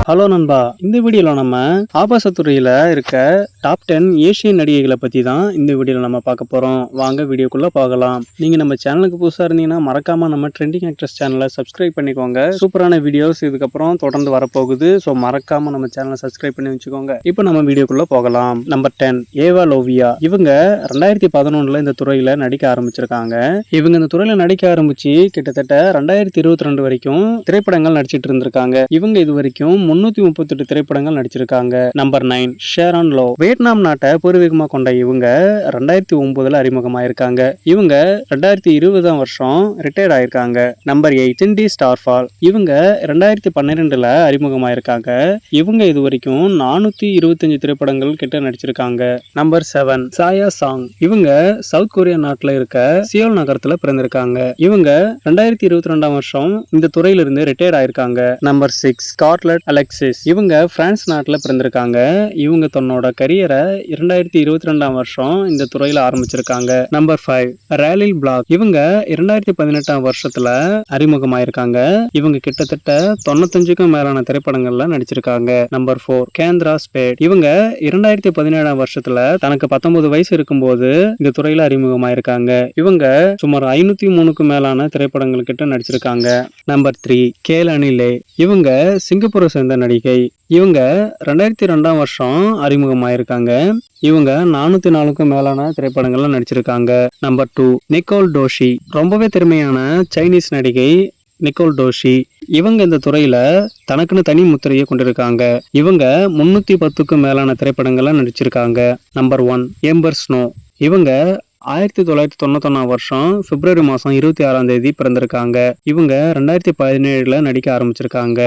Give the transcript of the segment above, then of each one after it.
Hello நண்பா, இந்த வீடியோல நம்ம ஆபாசத்துறையில இருக்க டாப் 10 ஏசியன் நடிகைகளை பத்தி தான் இந்த வீடியோல நம்ம பார்க்க போறோம். வாங்க வீடியோக்குள்ள போகலாம். நீங்க நம்ம சேனலுக்கு புதுசா இருந்தீங்கன்னா மறக்காம நம்ம ட்ரெண்டிங் ஆக்ட்ரஸ் சேனலை சப்ஸ்கிரைப் பண்ணிக்கோங்க. சூப்பரான வீடியோஸ் இதுக்கப்புறம் தொடர்ந்து வரப்போகுது. ஸோ மறக்காம நம்ம சேனலை சப்ஸ்கிரைப் பண்ணி வச்சுக்கோங்க. இப்போ நம்ம வீடியோக்குள்ள போகலாம். நம்பர் 10 ஏவா லோவியா. இவங்க 2011 இந்த துறையில நடிக்க ஆரம்பிச்சிருக்காங்க. இவங்க இந்த துறையில நடிக்க ஆரம்பிச்சு கிட்டத்தட்ட 2022 வரைக்கும் திரைப்படங்கள் நடிச்சிட்டு இருந்திருக்காங்க. இவங்க இது வரைக்கும் 338 திரைப்படங்கள் நடிச்சிருக்காங்க. Number 9 ஷேரான் low. வியட்நாம் நாட்டை பூர்வீகமா கொண்ட இவங்க 2009 அறிமுகமாயிருக்காங்க. இவங்க 2020 வருஷம் ரிட்டையர்ட் ஆயிருக்காங்க. Number 8 Cindy Starfall. இவங்க 2012 அறிமுகமாயிருக்காங்க. இவங்க இது வரைக்கும் 425 திரைப்படங்கள் கிட்ட நடிச்சிருக்காங்க. நம்பர் 7 சாயா சாங். இவங்க சவுத் கொரியா நாட்டுல இருக்க சியோல் நகரத்துல பிறந்திருக்காங்க. இவங்க 2022 வருஷம் இந்த துறையிலிருந்து ரிட்டையர்ட் ஆயிருக்காங்க. Number 6 scarlet Alexis. இவங்க பிரான்ஸ் நாட்டுல பிறந்திருக்காங்க. இவங்க தன்னோட கரியரை 2022 வருஷம் இந்த துறையில ஆரம்பிச்சிருக்காங்க. Number 5 Rae Lil Black. இவங்க 2018 வருஷத்துல அறிமுகமாயிருக்காங்க. இவங்க கிட்டத்தட்ட 95க்கும் மேலான திரைப்படங்கள்ல நடிச்சிருக்காங்க. Number 4 Kendra spade. இவங்க 2017 வருஷத்துல தனக்கு 19 வயசு இருக்கும்போது இந்த துறையில அறிமுகமாயிருக்காங்க. இவங்க சுமார் 503க்கும் மேலான திரைப்படங்கள் கிட்ட நடிச்சிருக்காங்க. நம்பர் 3 கேலனி லே. இவங்க சிங்கப்பூரை சேர்ந்த நடிகை. இவங்க 2002 வருஷம் அறிமுகமாயிருக்காங்க. இவங்க 404க்கும் மேலான திரைப்படங்கள்ல நடிச்சிருக்காங்க. Number 2 Nicole Toshi. ரொம்பவே திறமையான சைனீஸ் நடிகை நிக்கோல் டோஷி. இவங்க இந்த துறையில தனக்குன்னு தனி முத்திரையை கொண்டிருக்காங்க. இவங்க 310க்கும் மேலான திரைப்படங்கள்ல நடிச்சிருக்காங்க. Number 1 Ember Snow. இவங்க 1991 வருஷம் பிப்ரவரி மாதம் 26ஆம் தேதி பிறந்திருக்காங்க. இவங்க 2017 நடிக்க ஆரம்பிச்சிருக்காங்க.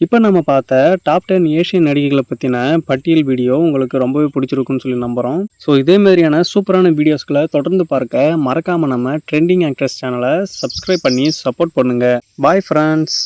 இப்போ நம்ம பார்த்த டாப் 10 ஏசியன் நடிகைகளை பற்றின பட்டியல் வீடியோ உங்களுக்கு ரொம்பவே பிடிச்சிருக்குன்னு சொல்லி நம்புகிறோம். ஸோ இதே மாதிரியான சூப்பரான வீடியோஸ்களை தொடர்ந்து பார்க்க மறக்காமல் நம்ம ட்ரெண்டிங் ஆக்ட்ரஸ் சேனலை சப்ஸ்கிரைப் பண்ணி சப்போர்ட் பண்ணுங்கள். Bye friends.